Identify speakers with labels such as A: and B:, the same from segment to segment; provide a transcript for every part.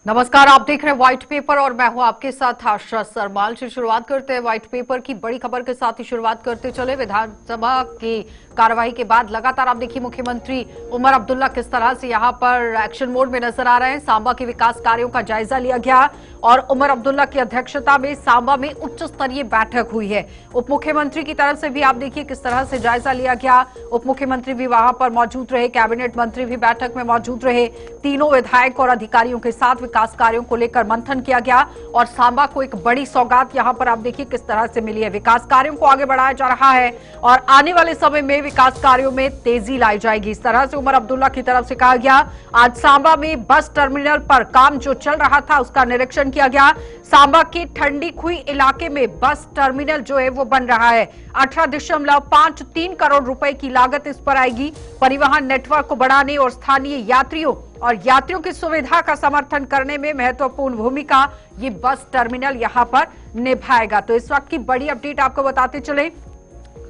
A: नमस्कार, आप देख रहे हैं व्हाइट पेपर और मैं हूं आपके साथ आशा सरमाल। से शुरुआत करते हैं व्हाइट पेपर की बड़ी खबर के साथ ही शुरुआत करते चले। विधानसभा की कार्यवाही के बाद लगातार आप देखिए मुख्यमंत्री उमर अब्दुल्ला किस तरह से यहां पर एक्शन मोड में नजर आ रहे हैं। सांबा के विकास कार्यों का जायजा लिया गया और उमर अब्दुल्ला की अध्यक्षता में सांबा में उच्च स्तरीय बैठक हुई है। उप मुख्यमंत्री की तरफ से भी आप देखिए किस तरह से जायजा लिया गया। उप मुख्यमंत्री भी वहां पर मौजूद रहे, कैबिनेट मंत्री भी बैठक में मौजूद रहे। तीनों विधायक और अधिकारियों के साथ विकास कार्यों को लेकर मंथन किया गया और सांबा को एक बड़ी सौगात यहां पर आप देखिए किस तरह से मिली है। विकास कार्यों को आगे बढ़ाया जा रहा है और आने वाले समय में विकास कार्यों में तेजी लाई जाएगी, इस तरह से उमर अब्दुल्ला की तरफ से कहा गया। आज सांबा में बस टर्मिनल पर काम जो चल रहा था उसका निरीक्षण किया गया। सांबा के ठंडी खुई इलाके में बस टर्मिनल जो है वो बन रहा है। 18.53 करोड़ रुपए की लागत इस पर आएगी। परिवहन नेटवर्क को बढ़ाने और स्थानीय यात्रियों की सुविधा का समर्थन करने में महत्वपूर्ण भूमिका ये बस टर्मिनल यहां पर निभाएगा। तो इस वक्त की बड़ी अपडेट आपको बताते चले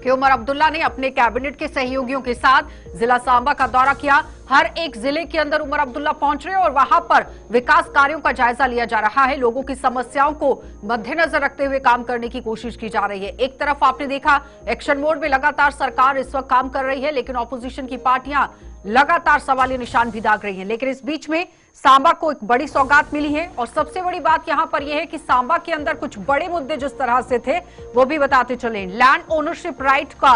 A: कि उमर अब्दुल्ला ने अपने कैबिनेट के सहयोगियों के साथ जिला सांबा का दौरा किया। हर एक जिले के अंदर उमर अब्दुल्ला पहुंच रहे हैं और वहां पर विकास कार्यों का जायजा लिया जा रहा है। लोगों की समस्याओं को मद्देनजर रखते हुए काम करने की कोशिश की जा रही है। एक तरफ आपने देखा एक्शन मोड में लगातार सरकार इस वक्त काम कर रही है, लेकिन ऑपोजिशन की पार्टियां लगातार सवालिया निशान भी दाग रही हैं। लेकिन इस बीच में सांबा को एक बड़ी सौगात मिली है और सबसे बड़ी बात यहां पर यह है कि सांबा के अंदर कुछ बड़े मुद्दे जिस तरह से थे वो भी बताते चले। लैंड ओनरशिप राइट का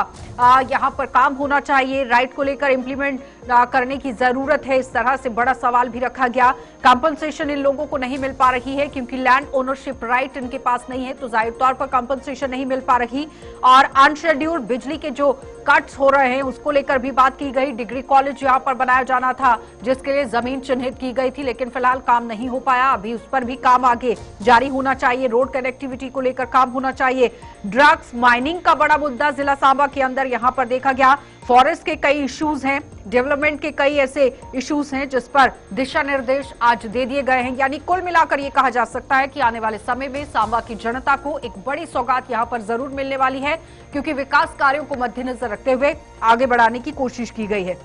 A: यहां पर काम होना चाहिए, राइट को लेकर इंप्लीमेंट करने की जरूरत है, इस तरह से बड़ा सवाल भी रखा गया। कंपनसेशन इन लोगों को नहीं मिल पा रही है क्योंकि लैंड ओनरशिप राइट इनके पास नहीं है, तो जाहिर तौर पर कंपनसेशन नहीं मिल पा रही। और अनशेड्यूल्ड बिजली के जो कट्स हो रहे हैं उसको लेकर भी बात की गई। डिग्री कॉलेज यहां पर बनाया जाना था जिसके लिए जमीन चिन्हित की गई थी, लेकिन फिलहाल काम नहीं हो पाया। अभी उस पर भी काम आगे जारी होना चाहिए। रोड कनेक्टिविटी को लेकर काम होना चाहिए। ड्रग्स माइनिंग का बड़ा मुद्दा जिला सांबा के अंदर यहां पर देखा गया। फॉरेस्ट के कई इश्यूज हैं, डेवलपमेंट के कई ऐसे इश्यूज हैं जिस पर दिशा निर्देश आज दे दिए गए हैं। यानी कुल मिलाकर यह कहा जा सकता है कि आने वाले समय में सांबा की जनता को एक बड़ी सौगात यहां पर जरूर मिलने वाली है, क्योंकि विकास कार्यों को मद्देनजर रखते हुए आगे बढ़ाने की कोशिश की गई है।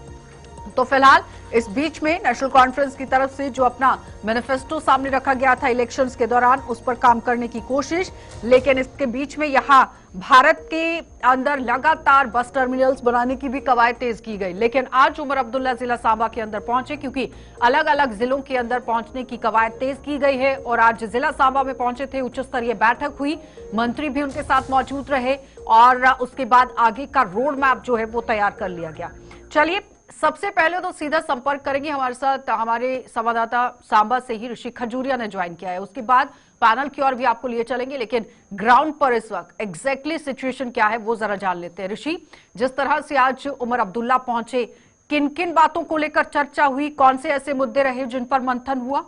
A: तो फिलहाल इस बीच में नेशनल कॉन्फ्रेंस की तरफ से जो अपना मैनिफेस्टो सामने रखा गया था इलेक्शंस के दौरान, उस पर काम करने की कोशिश, लेकिन इसके बीच में यहां भारत के अंदर लगातार बस टर्मिनल्स बनाने की भी कवायद तेज की गई। लेकिन आज उमर अब्दुल्ला जिला सांबा के अंदर पहुंचे क्योंकि अलग अलग जिलों के अंदर पहुंचने की कवायद तेज की गई है और आज जिला सांबा में पहुंचे थे। उच्च स्तरीय बैठक हुई, मंत्री भी उनके साथ मौजूद रहे और उसके बाद आगे का रोड मैप जो है वो तैयार कर लिया गया। चलिए सबसे पहले तो सीधा संपर्क करेंगे हमारे साथ हमारे संवाददाता सांबा से ही ऋषि खजूरिया ने ज्वाइन किया है। उसके बाद पैनल की ओर भी आपको लिए चलेंगे, लेकिन ग्राउंड पर इस वक्त एग्जैक्टली सिचुएशन क्या है वो जरा जान लेते हैं। ऋषि, जिस तरह से आज उमर अब्दुल्ला पहुंचे, किन किन बातों को लेकर चर्चा हुई, कौन से ऐसे मुद्दे रहे जिन पर मंथन हुआ?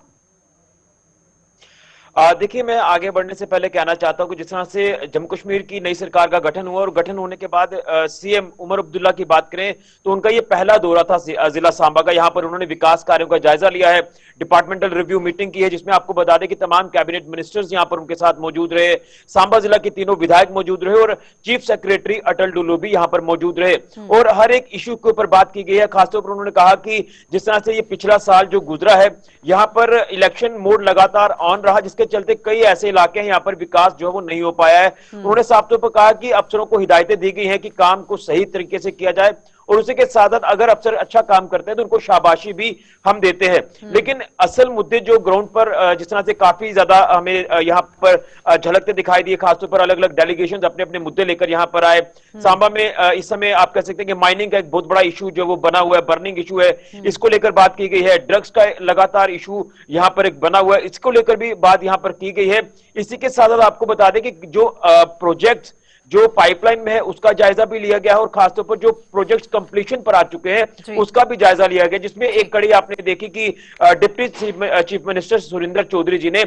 B: देखिए, मैं आगे बढ़ने से पहले कहना चाहता हूं कि जिस तरह से जम्मू कश्मीर की नई सरकार का गठन हुआ और गठन होने के बाद सीएम उमर अब्दुल्ला की बात करें तो उनका ये पहला दौरा था जिला सांबा का। यहां पर उन्होंने विकास कार्यों का जायजा लिया है, डिपार्टमेंटल रिव्यू मीटिंग की है, जिसमें आपको बता दें कि तमाम कैबिनेट मिनिस्टर्स यहां पर उनके साथ मौजूद रहे। सांबा जिला के तीनों विधायक मौजूद रहे और चीफ सेक्रेटरी अटल डुल्लू भी यहां पर मौजूद रहे और हर एक इश्यू के ऊपर बात की गई है। खासतौर पर उन्होंने कहा कि जिस तरह से ये पिछला साल जो गुजरा है, यहां पर इलेक्शन मोड लगातार ऑन रहा, जिसके चलते कई ऐसे इलाके हैं यहां पर विकास जो है वो नहीं हो पाया है। उन्होंने साफ तौर पर कहा कि अफसरों को हिदायतें दी गई हैं कि काम को सही तरीके से किया जाए और उसी के साथ साथ अगर अफसर अच्छा काम करते हैं तो उनको शाबाशी भी हम देते हैं। लेकिन असल मुद्दे जो ग्राउंड पर जिस तरह से काफी ज्यादा हमें यहां पर झलकते दिखाई दिए, खासतौर पर अलग अलग डेलीगेशन अपने अपने मुद्दे लेकर यहां पर आए। सांबा में इस समय आप कह सकते हैं कि माइनिंग का एक बहुत बड़ा इशू जो वो बना हुआ है, बर्निंग इशू है, इसको लेकर बात की गई है। ड्रग्स का लगातार इशू यहां पर एक बना हुआ है, इसको लेकर भी बात यहां पर की गई है। इसी के साथ साथ आपको बता दें कि जो प्रोजेक्ट्स जो पाइपलाइन में है उसका जायजा भी लिया गया है और खासतौर पर जो प्रोजेक्ट्स कंप्लीशन पर आ चुके हैं उसका भी जायजा लिया गया, जिसमें एक कड़ी आपने देखी कि deputy chief minister Surendra Chaudhary ji ने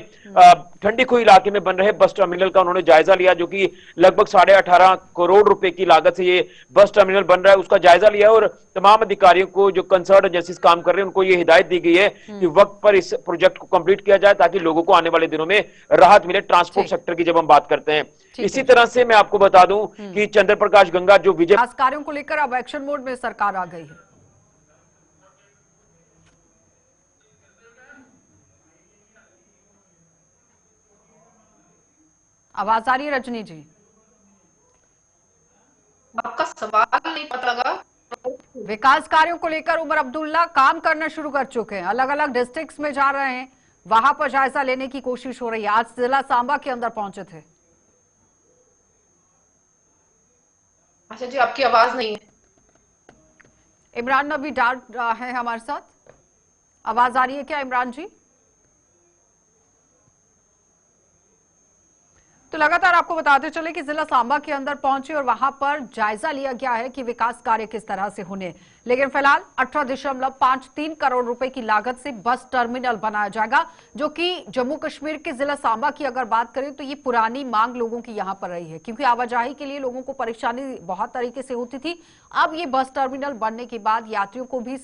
B: ठंडी खुई इलाके में बन रहे बस टर्मिनल का उन्होंने जायजा लिया, जो कि लगभग 18.5 करोड़ रुपए की लागत से ये बस टर्मिनल बन रहा है, उसका जायजा लिया और तमाम अधिकारियों को जो कंसर्न एजेंसीज काम कर रहे हैं उनको ये हिदायत दी गई है कि वक्त पर इस प्रोजेक्ट को कंप्लीट किया जाए ताकि लोगों को आने वाले दिनों में राहत मिले ट्रांसपोर्ट सेक्टर की जब हम बात करते हैं। इसी तरह से मैं आपको बता दूं कि चंद्र प्रकाश गंगा जो विजय
A: कार्यों को लेकर अब एक्शन मोड में सरकार आ गई है। आवाज आ रही है रजनी जी?
C: आपका सवाल नहीं पता लगा।
A: विकास कार्यों को लेकर उमर अब्दुल्ला काम करना शुरू कर चुके हैं, अलग अलग डिस्ट्रिक्ट्स में जा रहे हैं, वहां पर जायजा लेने की कोशिश हो रही है। आज जिला सांबा के अंदर पहुंचे थे।
C: अच्छा जी, आपकी आवाज नहीं है।
A: इमरान नबी डाल रहा है हमारे साथ। आवाज आ रही है क्या इमरान जी? तो लगातार आपको बताते चले कि जिला सांबा के अंदर पहुंचे और वहां पर जायजा लिया गया है कि विकास कार्य किस तरह से होने। लेकिन फिलहाल 18.53 करोड़ रुपए की लागत से बस टर्मिनल बनाया जाएगा, जो कि जम्मू कश्मीर के जिला सांबा की अगर बात करें तो ये पुरानी मांग लोगों की यहां पर रही है, क्योंकि आवाजाही के लिए लोगों को परेशानी बहुत तरीके से होती थी। अब ये बस टर्मिनल बनने के बाद यात्रियों को भी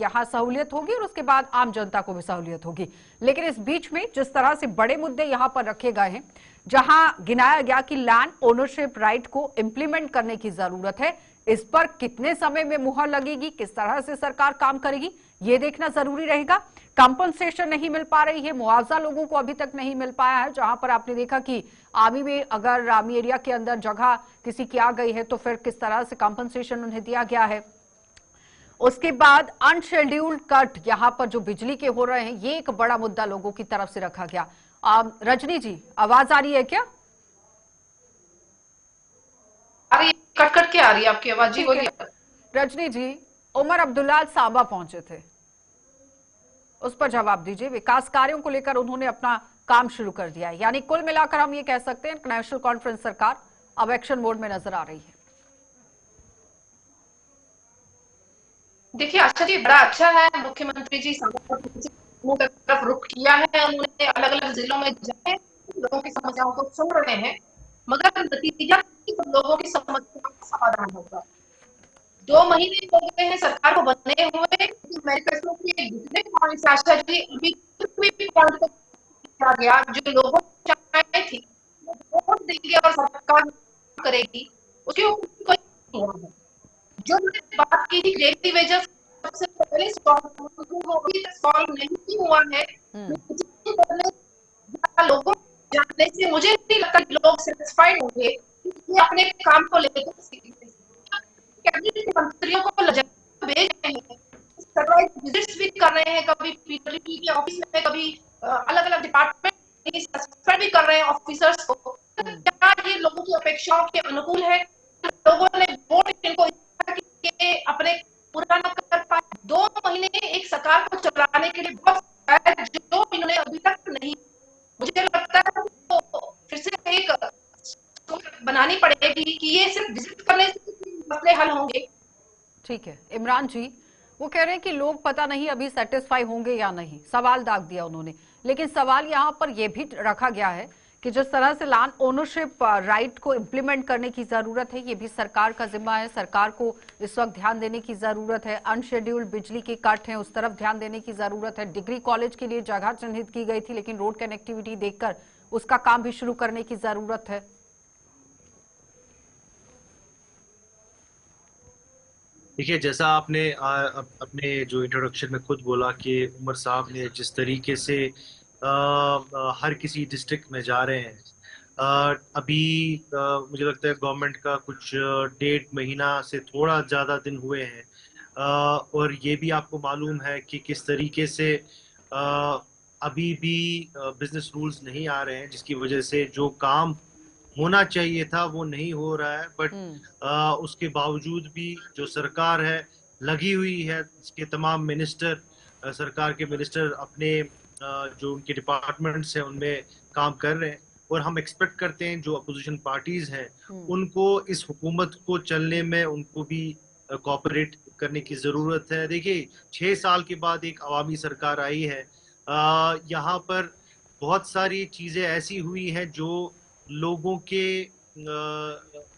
A: यहाँ सहूलियत होगी और उसके बाद आम जनता को भी सहूलियत होगी। लेकिन इस बीच में जिस तरह से बड़े मुद्दे यहां पर रखे गए हैं, जहां गिनाया गया कि लैंड ओनरशिप राइट को इंप्लीमेंट करने की जरूरत है, इस पर कितने समय में मुहर लगेगी, किस तरह से सरकार काम करेगी, ये देखना जरूरी रहेगा। कंपनसेशन नहीं मिल पा रही है, मुआवजा लोगों को अभी तक नहीं मिल पाया है। जहां पर आपने देखा कि आर्मी में अगर आर्मी एरिया के अंदर जगह किसी की आ गई है तो फिर किस तरह से कंपनसेशन उन्हें दिया गया है। उसके बाद अनशेड्यूल्ड कट यहां पर जो बिजली के हो रहे हैं, ये एक बड़ा मुद्दा लोगों की तरफ से रखा गया। रजनी जी, आवाज आ रही है क्या?
C: आ रही है, कट कट के आ रही है आपकी आवाज जी, बोलिए।
A: रजनी जी, उमर अब्दुल्ला सांबा पहुंचे थे, उस पर जवाब दीजिए। विकास कार्यों को लेकर उन्होंने अपना काम शुरू कर दिया है, यानी कुल मिलाकर हम ये कह सकते हैं नेशनल कॉन्फ्रेंस सरकार अब एक्शन मोड में नजर आ रही है।
C: देखिए अच्छा जी, बड़ा अच्छा है मुख्यमंत्री जी की तरफ रुख किया है। उन्होंने अलग अलग जिलों में जाए, लोगों की समस्याओं को सुन रहे हैं, मगर नतीजा लोगों की समस्याओं का समाधान होगा। 2 महीने हो गए हैं सरकार को बने हुए। मैनिफेस्टो के जितने पॉइंट्स आशा जी अभी कोई भी पॉइंट को किया गया जो लोगों को चाहिए थी, वोट देंगे और सरकार करेगी, उसके ऊपर कोई नहीं हुआ है। जो मैंने बात की थी डेली वेजेस सबसे पहले वो अभी तक सॉल्व नहीं हुआ है। लोगों जानने से मुझे नहीं लगता कि लोग सेटिस्फाइड होंगे कि ये अपने काम को लेकर कैबिनेट मंत्रियों को भेज रहे हैं, सरप्राइज विजिट्स भी कर रहे हैं, कभी पीडब्ल्यूडी के ऑफिस में, कभी अलग अलग डिपार्टमेंट सस्पेंड भी कर रहे हैं ऑफिसर्स को। क्या ये लोगों की अपेक्षाओं के अनुकूल है? लोगों ने वोट इनको अपने पूरा न कर पाए। 2 महीने एक सरकार को चलाने के लिए बहुत जो इन्होंने अभी तक नहीं। मुझे लगता है तो फिर से एक बनानी पड़ेगी कि ये सिर्फ विजिट करने से मसले हल होंगे।
A: ठीक है इमरान जी, वो कह रहे हैं कि लोग पता नहीं अभी सेटिस्फाई होंगे या नहीं, सवाल दाग दिया उन्होंने। लेकिन सवाल यहाँ पर यह भी रखा गया है कि जिस तरह से लैंड ओनरशिप राइट को इंप्लीमेंट करने की जरूरत है, ये भी सरकार का जिम्मा है। सरकार को इस वक्त ध्यान देने की जरूरत है। अनशेड्यूल्ड बिजली के कट हैं, उस तरफ ध्यान देने की जरूरत है। डिग्री कॉलेज के लिए जगह चिन्हित की गई थी, लेकिन रोड कनेक्टिविटी देखकर उसका काम भी शुरू करने की जरूरत है।
D: देखिए, जैसा आपने अपने जो इंट्रोडक्शन में खुद बोला कि उमर साहब ने जिस तरीके से हर किसी डिस्ट्रिक्ट में जा रहे हैं, अभी मुझे लगता है गवर्नमेंट का कुछ 1.5 महीना से थोड़ा ज़्यादा दिन हुए हैं, और ये भी आपको मालूम है कि किस तरीके से अभी भी बिजनेस रूल्स नहीं आ रहे हैं, जिसकी वजह से जो काम होना चाहिए था वो नहीं हो रहा है। बट उसके बावजूद भी जो सरकार है लगी हुई है, इसके तमाम मिनिस्टर, सरकार के मिनिस्टर अपने जो उनके डिपार्टमेंट्स हैं उनमें काम कर रहे हैं, और हम एक्सपेक्ट करते हैं जो अपोजिशन पार्टीज हैं उनको इस हुकूमत को चलने में उनको भी कोऑपरेट करने की ज़रूरत है। देखिए, 6 साल के बाद एक अवामी सरकार आई है, यहाँ पर बहुत सारी चीज़ें ऐसी हुई हैं जो लोगों के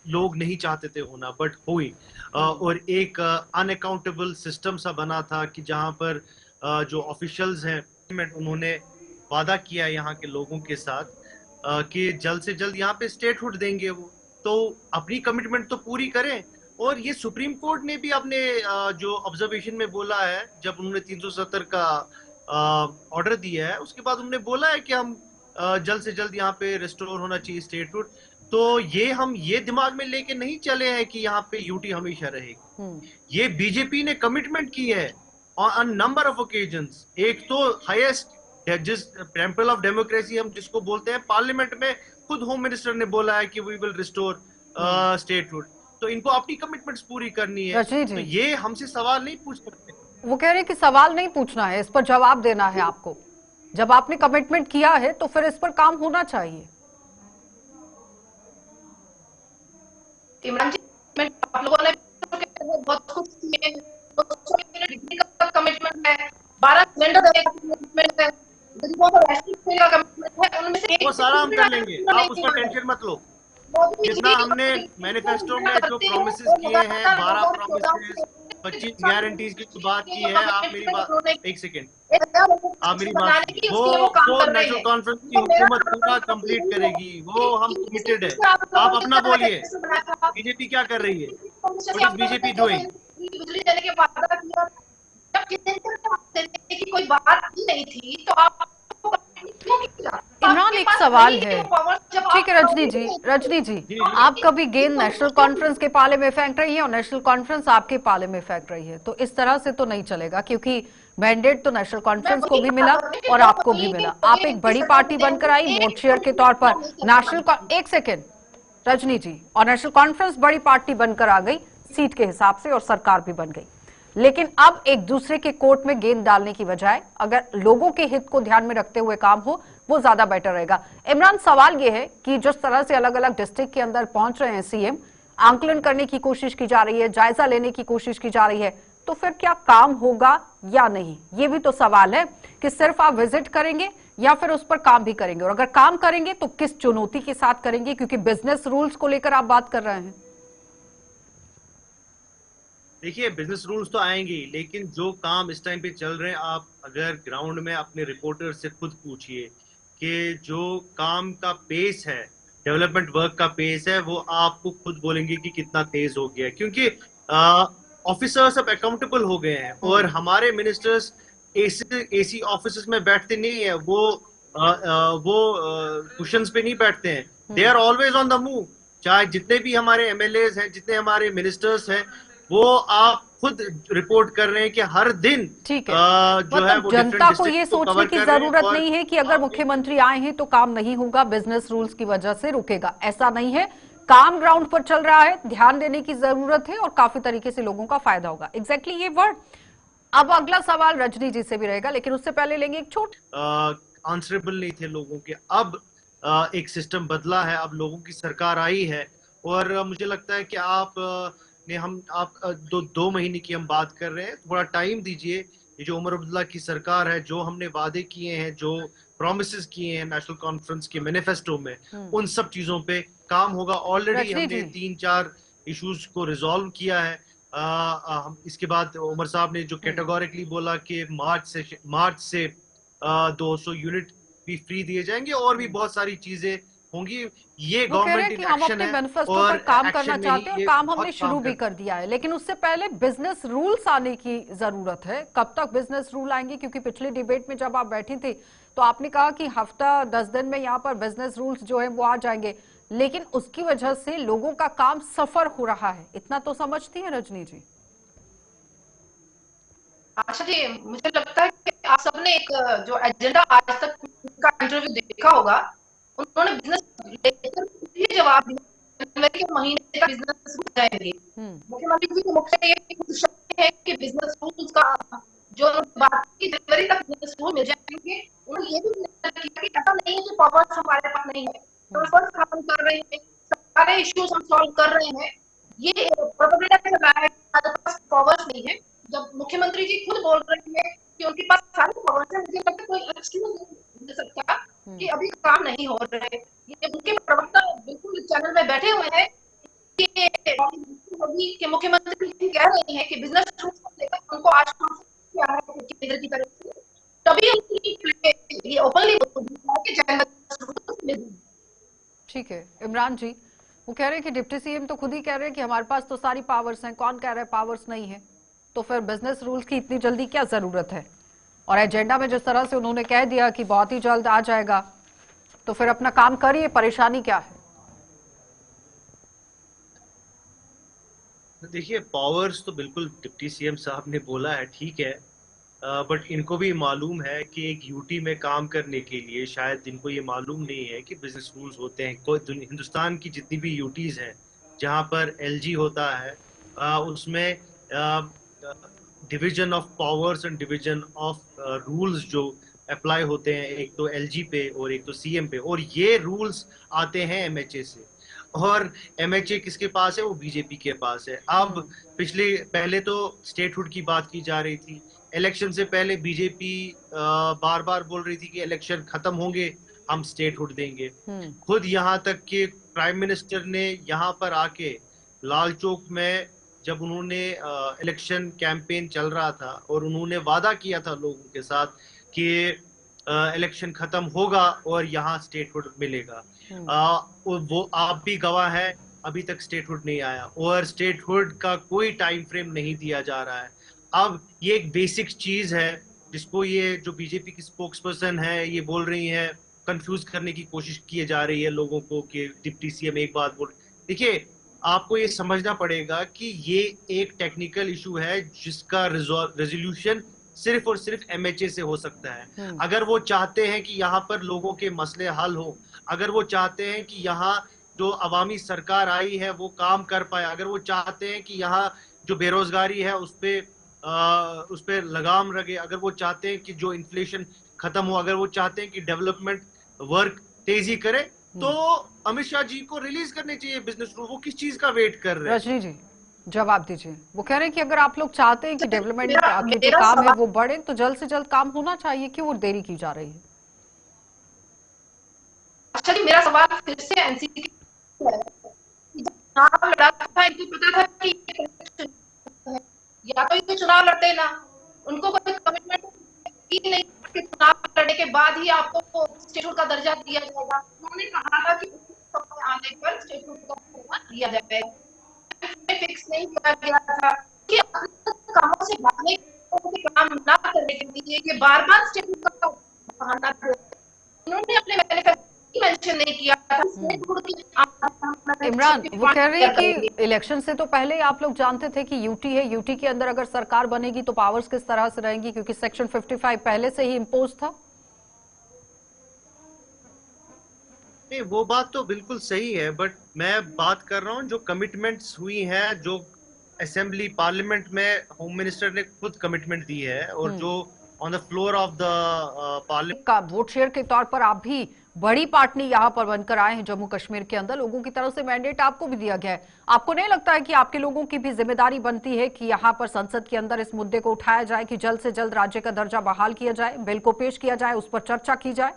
D: लोग नहीं चाहते थे होना, बट हुई। और एक अनअकाउंटेबल सिस्टम सा बना था कि जहाँ पर जो ऑफिशियल्स हैं उन्होंने वादा किया यहाँ के लोगों के साथ कि जल्द से जल्द यहाँ पे स्टेटहुड देंगे वो, तो अपनी कमिटमेंट तो पूरी करें। और ये सुप्रीम कोर्ट ने भी अपने जो ऑब्जर्वेशन में बोला है, जब उन्होंने 370 का ऑर्डर दिया है, उसके बाद उन्होंने बोला है कि हम जल्द से जल्द यहाँ पे रिस्टोर होना चाहिए स्टेटहुड। तो हम ये दिमाग में लेके नहीं चले हैं कि यहाँ पे यूटी हमेशा रहेगी। ये बीजेपी ने कमिटमेंट की है ऑन नंबर ऑफ ओकेजन्स। एक तो हाईएस्ट जिस टेम्पल ऑफ डेमोक्रेसी हम जिसको बोलते हैं, पार्लियामेंट में खुद होम मिनिस्टर ने बोला है कि वी विल रिस्टोर स्टेटहुड। तो इनको अपनी कमिटमेंट्स पूरी करनी है। तो ये हमसे सवाल नहीं पूछ सकते।
A: वो कह रहे हैं कि सवाल नहीं पूछना है, इस पर जवाब देना है आपको। जब आपने कमिटमेंट किया है तो फिर इस पर काम होना चाहिए।
C: इमरान जी, आप लोगों ने बहुत कुछ किए, डिग्री का कमिटमेंट है, 12 सिलेंडर देने का कमिटमेंट है, गरीबों को राशन देने का कमिटमेंट है, उनमें से
D: वो सारा हम कर लेंगे, आप उसका टेंशन मत लो। जितना हमने मैनिफेस्टो में जो प्रोमिसेस किए हैं, 12 प्रोमिसेस, 25 गारंटीज की बात की है, आप मेरी बात एक सेकेंड, आप मेरी बात, वो नेशनल कॉन्फ्रेंस की हुकूमत पूरा कंप्लीट करेगी, वो हम कमिटेड है। आप अपना बोलिए, बीजेपी क्या कर रही है? What is BJP doing?
C: बिजली देने के वादा किया, जब देने की कोई बात ही नहीं थी, तो आप
A: इमरान, एक सवाल है। ठीक है रजनी जी, आप कभी गेंद नेशनल कॉन्फ्रेंस के पाले में फेंक रही है और नेशनल कॉन्फ्रेंस आपके पाले में फेंक रही है, तो इस तरह से तो नहीं चलेगा, क्योंकि मैंडेट तो नेशनल कॉन्फ्रेंस को भी मिला और आपको भी मिला। आप एक बड़ी पार्टी बनकर आई वोट शेयर के तौर पर, एक सेकेंड रजनी जी, और नेशनल कॉन्फ्रेंस बड़ी पार्टी बनकर आ गई सीट के हिसाब से और सरकार भी बन गई। लेकिन अब एक दूसरे के कोर्ट में गेंद डालने की बजाय अगर लोगों के हित को ध्यान में रखते हुए काम हो, वो ज्यादा बेटर रहेगा। इमरान, सवाल ये है कि जिस तरह से अलग अलग डिस्ट्रिक्ट के अंदर पहुंच रहे हैं सीएम, आंकलन करने की कोशिश की जा रही है, जायजा लेने की कोशिश की जा रही है, तो फिर क्या काम होगा या नहीं, ये भी तो सवाल है कि सिर्फ आप विजिट करेंगे या फिर उस पर काम भी करेंगे, और अगर काम करेंगे तो किस चुनौती के साथ करेंगे, क्योंकि बिजनेस रूल्स को लेकर आप बात कर रहे हैं।
D: देखिए, बिजनेस रूल्स तो आएंगे, लेकिन जो काम इस टाइम पे चल रहे हैं, आप अगर ग्राउंड में अपने रिपोर्टर से खुद पूछिए कि जो काम का पेस है, डेवलपमेंट वर्क का पेस है, वो आपको खुद बोलेंगे कि कितना तेज हो गया है। क्योंकि ऑफिसर्स अब अकाउंटेबल हो गए हैं और हमारे मिनिस्टर्स एसी ऑफिस में बैठते नहीं है, वो कुशंस पे नहीं बैठते हैं, they are always on the move. चाहे जितने भी हमारे एमएलएज हैं, जितने हमारे मिनिस्टर्स हैं, वो आप खुद रिपोर्ट कर रहे हैं कि हर दिन
A: ठीक है,
D: जो है वो
A: जनता को ये सोचने की जरूरत नहीं है कि अगर मुख्यमंत्री आए हैं तो काम नहीं होगा, बिजनेस रूल्स की वजह से रुकेगा, ऐसा नहीं है। काम ग्राउंड पर चल रहा है, ध्यान देने की जरूरत है और काफी तरीके से लोगों का फायदा होगा। एग्जैक्टली ये वर्ड। अब अगला सवाल रजनी जी से भी रहेगा, लेकिन उससे पहले लेंगे एक छोट
D: आंसरेबल नहीं थे लोगों के, अब एक सिस्टम बदला है, अब लोगों की सरकार आई है और मुझे लगता है कि आप दो महीने की हम बात कर रहे हैं, थोड़ा टाइम दीजिए। ये जो उमर अब्दुल्ला की सरकार है, जो हमने वादे किए हैं, जो प्रॉमिसेस किए हैं नेशनल कॉन्फ्रेंस के मैनिफेस्टो में, उन सब चीजों पे काम होगा। ऑलरेडी हमने 3-4 इश्यूज को रिजॉल्व किया है। इसके बाद उमर साहब ने जो कैटेगोरिकली बोला कि मार्च से 200 यूनिट भी फ्री दिए जाएंगे और भी बहुत सारी चीजें होंगी। ये गवर्नमेंट इन एक्शन है
A: मैनिफेस्टो पर काम करना चाहते हैं और काम हमने शुरू भी कर दिया है, लेकिन उससे पहले बिजनेस रूल्स आने की जरूरत है। कब तक बिजनेस रूल आएंगे, क्योंकि पिछली डिबेट में जब आप बैठी थी तो आपने कहा कि हफ्ता 10 दिन में यहाँ पर बिजनेस रूल्स जो है वो आ जाएंगे, लेकिन उसकी वजह से लोगों का काम सफर हो रहा है, इतना तो समझती है रजनी जी?
C: अच्छा जी, मुझे लगता है कि आप सबने एक जो एजेंडा आज तक का इंटरव्यू देखा होगा, उन्होंने बिजनेस लेकर ये जवाब दिया कि महीने का बिजनेस हो जाएंगे। मुख्यमंत्री जी को मुख्य ये है कि बिजनेस रूल्स का जो बात की जनवरी तक बिजनेस रूल मिल जाएंगे। उन्होंने ये भी किया कि ऐसा नहीं है कि पावर्स हमारे पास नहीं है, हम फर्स्ट काम कर रहे हैं, सारे इश्यूज हम सॉल्व कर रहे हैं। ये प्रोपेगेंडा चल रहा है हमारे पास पावर्स नहीं है। जब मुख्यमंत्री जी खुद बोल रहे हैं कि उनके पास सारे पावर्स हैं, मुझे लगता है कोई एक्सक्यूज नहीं मिल सकता कि अभी काम नहीं हो रहा है। ये उनके प्रवक्ता बिल्कुल चैनल में बैठे हुए हैं कि मुख्यमंत्री जी कह रहे हैं कि बिजनेस रूल्स को लेकर उनको आश्वासन किया है केंद्र की तरफ से, तभी उनकी ये ओपनली कि जनवरी।
A: ठीक है इमरान जी, वो कह रहे हैं कि डिप्टी सीएम तो खुद ही कह रहे हैं कि हमारे पास तो सारी पावर्स हैं, कौन कह रहा है पावर्स नहीं है, तो फिर बिजनेस रूल्स की इतनी जल्दी क्या जरूरत है? और एजेंडा में जिस तरह से उन्होंने कह दिया कि बहुत ही जल्द आ जाएगा, तो फिर अपना काम करिए, परेशानी क्या है?
D: देखिए, पावर्स तो बिल्कुल डिप्टी सीएम साहब ने बोला है, ठीक है। बट इनको भी मालूम है कि एक यूटी में काम करने के लिए शायद इनको ये मालूम नहीं है कि बिजनेस रूल्स होते हैं। कोई हिंदुस्तान की जितनी भी यूटीज हैं जहां पर एलजी होता है, उसमें division of powers and division of rules जो अप्लाई होते हैं, एक तो एलजी पे और एक तो सीएम पे, और ये रूल्स आते हैं एमएचए से। और एमएचए किसके पास है? वो बीजेपी के पास है। अब पहले तो स्टेटहुड की बात की जा रही थी। इलेक्शन से पहले बीजेपी बार बार बोल रही थी कि इलेक्शन खत्म होंगे हम स्टेटहुड देंगे। खुद यहाँ तक कि प्राइम मिनिस्टर ने यहाँ पर आके लाल चौक में, जब उन्होंने इलेक्शन कैंपेन चल रहा था और उन्होंने वादा किया था लोगों के साथ कि इलेक्शन खत्म होगा और यहाँ स्टेटहुड मिलेगा, वो आप भी गवाह है, अभी तक स्टेटहुड नहीं आया और स्टेटहुड का कोई टाइम फ्रेम नहीं दिया जा रहा है। अब ये एक बेसिक चीज है जिसको ये जो बीजेपी की स्पोक्स पर्सन है ये बोल रही है, कंफ्यूज करने की कोशिश की जा रही है लोगों को कि डिप्टी सीएम एक बात बोल। देखिए, आपको ये समझना पड़ेगा कि ये एक टेक्निकल इशू है जिसका रेजोल्यूशन सिर्फ और सिर्फ एमएचए से हो सकता है। अगर वो चाहते हैं कि यहाँ पर लोगों के मसले हल हो, अगर वो चाहते हैं कि यहाँ जो अवामी सरकार आई है वो काम कर पाए, अगर वो चाहते हैं कि यहाँ जो बेरोजगारी है उस पे लगाम लगे, अगर वो चाहते हैं कि जो इन्फ्लेशन खत्म हो, अगर वो चाहते हैं कि डेवलपमेंट वर्क तेजी करे, तो अमित शाह जी को रिलीज करने चाहिए बिजनेस रूल। वो किस चीज का वेट कर रहे हैं?
A: रजनी जी जवाब दीजिए। वो कह रहे हैं कि अगर आप लोग चाहते हैं कि डेवलपमेंट के जो काम है वो बढ़े तो जल्द से जल्द काम होना चाहिए, क्यों वो देरी की जा रही है?
C: अच्छा जी, मेरा सवाल फिर से एनसीपी है। चुनाव लड़ा था, इनको पता था कि या तो ये चुनाव लड़ते ना, उनको कोई कमिटमेंट ही नहीं कि चुनाव लड़ने के बाद ही आपको स्टेटहुड का दर्जा दिया जाएगा। उन्होंने कहा था कि आने पर स्टेटहुड का दर्जा दिया जाएगा, फिक्स नहीं किया गया था कि कामों से भागने के काम ना करने के लिए ये बार-बार स्टेटहुड का बहाना कर, उन्होंने अपने मैनिफेस्टो मेंशन नहीं किया था।
A: इमरान, वो कह रहे हैं कि इलेक्शन से तो पहले ही आप लोग जानते थे कि यूटी है, यूटी के अंदर अगर सरकार बनेगी तो पावर्स किस तरह से रहेंगी, क्योंकि सेक्शन 55 पहले से ही इम्पोज था।
D: नहीं, वो बात तो बिल्कुल सही है, बट मैं बात कर रहा हूँ जो कमिटमेंट्स हुई हैं, जो असेंबली पार्लियामेंट में होम मिनिस्टर ने खुद कमिटमेंट दी है और जो on the floor of the parliament
A: का वोट शेयर के तौर पर आप भी बड़ी पार्टी यहाँ पर बनकर आए हैं जम्मू कश्मीर के अंदर, लोगों की तरफ से मैंडेट आपको भी दिया गया है। आपको नहीं लगता है कि आपके लोगों की भी जिम्मेदारी बनती है कि यहाँ पर संसद के अंदर इस मुद्दे को उठाया जाए कि जल्द से जल्द राज्य का दर्जा बहाल किया जाए, बिल को पेश किया जाए, उस पर चर्चा की जाए?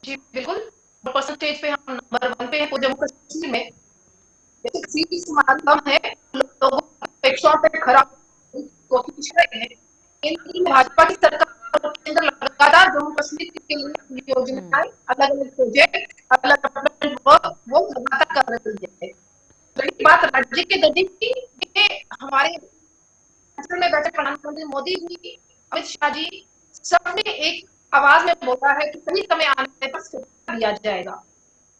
C: जी बिल्कुल, परसेंटेज पे हम नंबर 1 पे हैं जम्मू कश्मीर में। सीट समागम है, लोगों अपेक्षा पे खरा कोशिश कर रहे हैं। इन भाजपा की सरकार के अंदर लगातार जम्मू कश्मीर के लिए योजनाएं, अलग-अलग प्रोजेक्ट, अलग डेवलपमेंट वर्क वो लगातार कर रही है। रही बात राज्य के दर्जे की, ये हमारे में बैठे प्रधानमंत्री मोदी जी, अमित शाह जी, सबने एक आवाज में बोला है कि सही समय आने पर स्टेटहुड दिया जाएगा।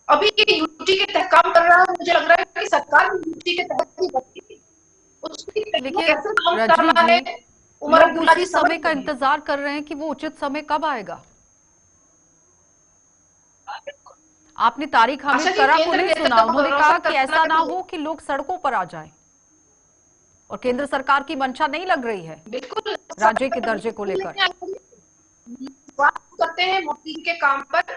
C: अभी ये यूटी के तहत काम कर रहा है, मुझे लग रहा है कि सरकार भी यूटी के तहत ही बनती, उसकी कैसे काम कर रहा है।
A: लोग उसी समय का इंतजार कर रहे हैं कि वो उचित समय कब आएगा। आपने तारिक हामिद करा को नहीं सुना, उन्होंने कहा कि ऐसा ना हो कि लोग सड़कों पर आ जाएं, और केंद्र सरकार की मंशा नहीं लग रही है
C: बिल्कुल
A: राज्य के दर्जे को लेकर।
C: बात करते हैं मोदी के काम पर,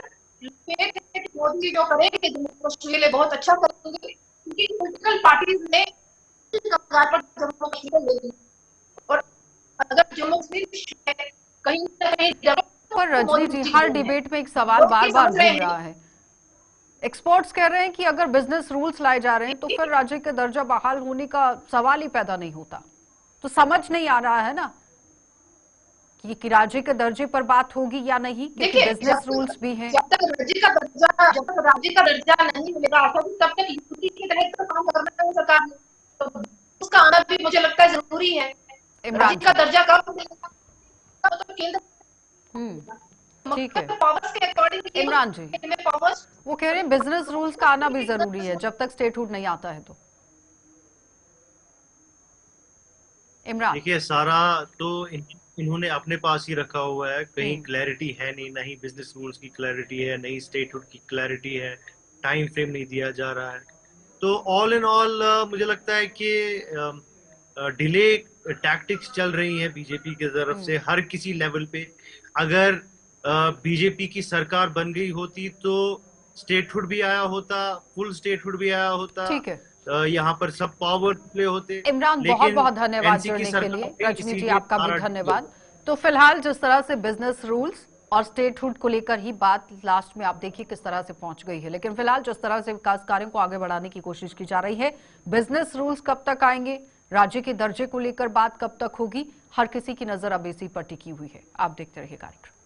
C: मोदी जो करेंगे जम्मू कश्मीर के लिए बहुत अच्छा करेंगे, क्योंकि पॉलिटिकल पार्टीज ने जम्मू कश्मीर ले ली, और अगर जम्मू कश्मीर कहीं ना कहीं
A: पर रजनी जी, हर डिबेट में एक सवाल बार बार घूम रहा है। एक्सपर्ट्स कह रहे हैं कि अगर बिजनेस रूल्स लाए जा रहे हैं तो फिर राज्य का दर्जा बहाल होने का सवाल ही पैदा नहीं होता। तो समझ नहीं आ रहा है ना कि राज्य के दर्जे पर बात होगी या नहीं, क्योंकि बिजनेस रूल्स भी हैं।
C: जब तक राज्य का दर्जा नहीं मिलेगा तब तक यूटी के तहत तो काम करना है सरकार ने, तो उसका आना भी मुझे लगता है जरूरी है। राज्य का दर्जा कब मिलेगा तो केंद्र
A: ठीक है।
C: पावर्स के अकॉर्डिंग
A: इमरान जी,
C: पावर्स
A: वो कह रहे हैं बिजनेस रूल्स का आना भी जरूरी है जब तक स्टेटहुड नहीं आता है तो। इमरान,
D: देखिए सारा तो इन्होंने अपने पास ही रखा हुआ है, कहीं क्लैरिटी है नहीं, नहीं बिजनेस रूल्स की क्लैरिटी है, नहीं स्टेटहुड की क्लैरिटी है, टाइम फ्रेम नहीं दिया जा रहा है। तो ऑल इन ऑल मुझे लगता है कि डिले टैक्टिक्स चल रही हैं बीजेपी की तरफ से हर किसी लेवल पे। अगर बीजेपी की सरकार बन गई होती तो स्टेटहुड भी आया होता, फुल स्टेटहुड भी आया होता,
A: ठीक है।
D: यहाँ पर सब पावर प्ले होते।
A: इमरान, बहुत
D: लेकिन
A: बहुत धन्यवाद
D: एनसी की
A: जुड़ने के
D: सरकार
A: लिए।
D: ने
A: रजनी जी,
D: इसीलिए
A: आपका भी
D: सारा
A: धन्यवाद। तो फिलहाल जिस तरह से बिजनेस रूल्स और स्टेटहुड को लेकर ही बात लास्ट में आप देखिए किस तरह से पहुंच गई है, लेकिन फिलहाल जिस तरह से विकास कार्यों को आगे बढ़ाने की कोशिश की जा रही है, बिजनेस रूल्स कब तक आएंगे, राज्य के दर्जे को लेकर बात कब तक होगी, हर किसी की नजर अब इसी पर टिकी हुई है। आप देखते रहिए कार्यक्रम।